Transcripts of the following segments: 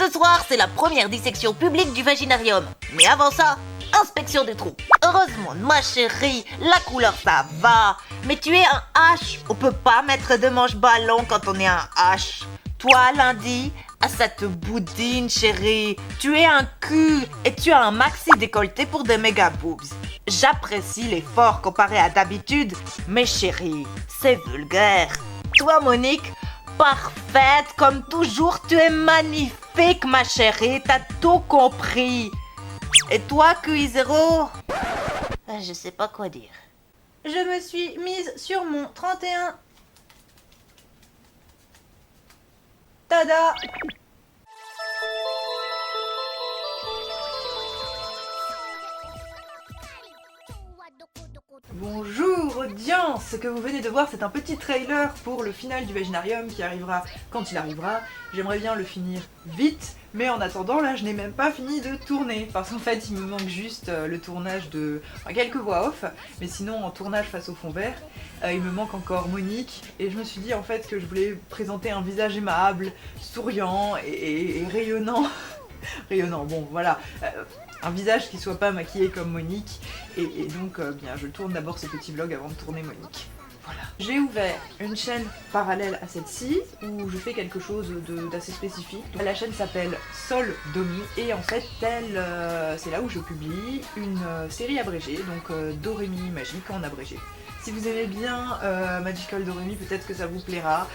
Ce soir, c'est la première dissection publique du vaginarium. Mais avant ça, inspection des trous. Heureusement, ma chérie, la couleur ça va. Mais tu es un H. On peut pas mettre de manche ballon quand on est un H. Toi, lundi, ça te boudine, chérie. Tu es un cul et tu as un maxi décolleté pour des méga boobs. J'apprécie l'effort comparé à d'habitude, mais chérie, c'est vulgaire. Toi, Monique, parfaite comme toujours, tu es magnifique, ma chérie, t'as tout compris. Et toi, QI0? Je sais pas quoi dire. Je me suis mise sur mon 31. Tada! Bonjour audience! Ce que vous venez de voir, c'est un petit trailer pour le final du Vaginarium qui arrivera quand il arrivera. J'aimerais bien le finir vite, mais en attendant, là, je n'ai même pas fini de tourner. Parce qu'en fait, il me manque juste le tournage de... quelques voix off, mais sinon, en tournage face au fond vert, il me manque encore Monique. Et je me suis dit, en fait, que je voulais présenter un visage aimable, souriant et rayonnant. Rayonnant, bon, voilà. Un visage qui soit pas maquillé comme Monique, et donc bien je tourne d'abord ce petit vlog avant de tourner Monique. Voilà. J'ai ouvert une chaîne parallèle à celle-ci où je fais quelque chose d'assez spécifique. Donc, la chaîne s'appelle Sol Domi et en fait c'est là où je publie une série abrégée, donc Doremi Magique en abrégé. Si vous aimez bien Magical Doremi, peut-être que ça vous plaira.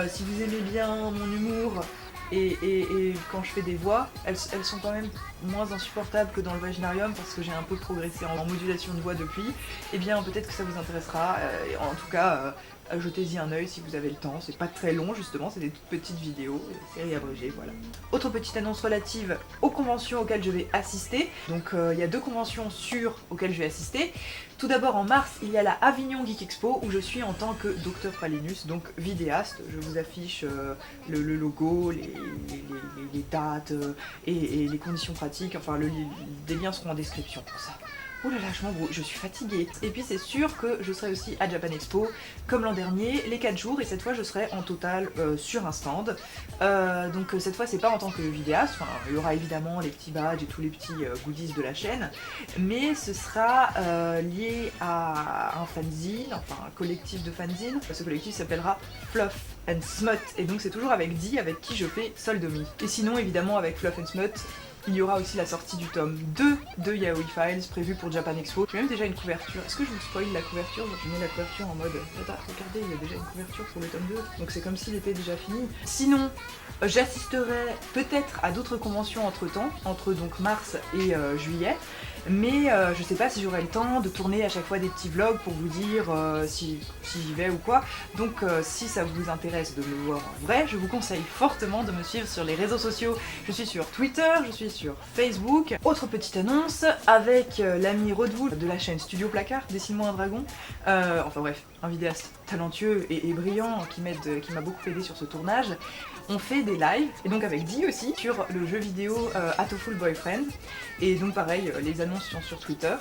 Si vous aimez bien mon humour, et quand je fais des voix, elles sont quand même moins insupportables que dans le Vaginarium parce que j'ai un peu progressé en modulation de voix depuis. Et bien peut-être que ça vous intéressera, en tout cas jetez-y un œil si vous avez le temps, c'est pas très long justement, c'est des toutes petites vidéos, série abrégée, voilà. Autre petite annonce relative aux conventions auxquelles je vais assister, donc il y a 2 conventions sûres auxquelles je vais assister. Tout d'abord en mars, il y a la Avignon Geek Expo où je suis en tant que Dr Pralinus, donc vidéaste. Je vous affiche le logo, les dates et les conditions pratiques, enfin des liens seront en description pour ça. Oh là là, je suis fatiguée. Et puis c'est sûr que je serai aussi à Japan Expo, comme l'an dernier, les 4 jours, et cette fois je serai en total sur un stand. Donc cette fois c'est pas en tant que vidéaste, enfin il y aura évidemment les petits badges et tous les petits goodies de la chaîne, mais ce sera lié à un fanzine, enfin un collectif de fanzines. Ce collectif s'appellera Fluff and Smut, et donc c'est toujours avec Di, avec qui je fais Sol Domi. Et sinon évidemment avec Fluff and Smut, il y aura aussi la sortie du tome 2 de Yaoi Files prévu pour Japan Expo. J'ai même déjà une couverture. Est-ce que je vous spoil la couverture? Je mets la couverture en mode attends, regardez, il y a déjà une couverture pour le tome 2. Donc c'est comme s'il était déjà fini. Sinon, j'assisterai peut-être à d'autres conventions entre temps, entre donc mars et juillet. Mais je sais pas si j'aurai le temps de tourner à chaque fois des petits vlogs pour vous dire si j'y vais ou quoi. Donc si ça vous intéresse de me voir en vrai, je vous conseille fortement de me suivre sur les réseaux sociaux. Je suis sur Twitter, je suis sur Facebook. Autre petite annonce, avec l'ami Rodwool de la chaîne Studio Placard, Dessine-moi un dragon. Enfin bref, un vidéaste talentueux et brillant qui m'a beaucoup aidé sur ce tournage. On fait des lives, et donc avec Di aussi, sur le jeu vidéo Hatoful Boyfriend. Et donc pareil, les annonces sont sur Twitter.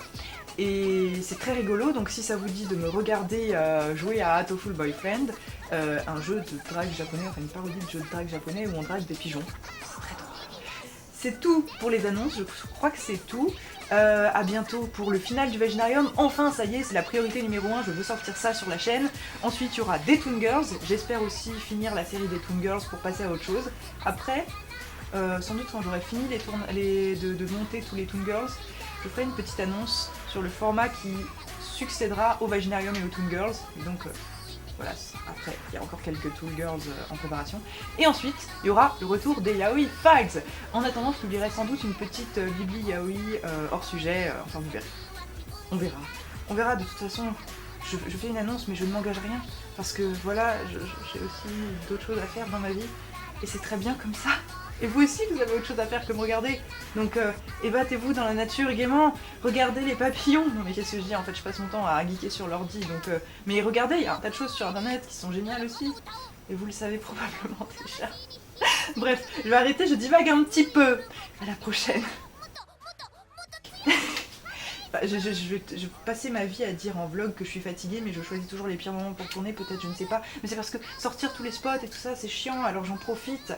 Et c'est très rigolo, donc si ça vous dit de me regarder jouer à Hatoful Boyfriend, un jeu de drague japonais, enfin une parodie de jeu de drague japonais où on drague des pigeons. C'est très drôle. C'est tout pour les annonces, je crois que c'est tout. À bientôt pour le final du Vaginarium. Enfin, ça y est, c'est la priorité numéro 1, je veux sortir ça sur la chaîne. Ensuite, il y aura des Toon Girls. J'espère aussi finir la série des Toon Girls pour passer à autre chose. Après, sans doute quand j'aurai fini de monter tous les Toon Girls, je ferai une petite annonce sur le format qui succédera au Vaginarium et aux Toon Girls. Donc voilà, après il y a encore quelques Toon Girls en préparation. Et ensuite, il y aura le retour des Yaoi Files. En attendant, je publierai sans doute une petite bibli Yaoi hors sujet, enfin vous verrez. On verra. On verra, de toute façon, je fais une annonce mais je ne m'engage rien. Parce que voilà, j'ai aussi d'autres choses à faire dans ma vie. Et c'est très bien comme ça. Et vous aussi, vous avez autre chose à faire que me regarder. Donc, ébattez-vous dans la nature gaiement. Regardez les papillons. Non mais qu'est-ce que je dis? En fait, je passe mon temps à geeker sur l'ordi. Donc, mais regardez, il y a un tas de choses sur internet qui sont géniales aussi. Et vous le savez probablement déjà. Bref, je vais arrêter, je divague un petit peu. À la prochaine. Je vais passer ma vie à dire en vlog que je suis fatiguée, mais je choisis toujours les pires moments pour tourner, peut-être, je ne sais pas. Mais c'est parce que sortir tous les spots et tout ça, c'est chiant, alors j'en profite.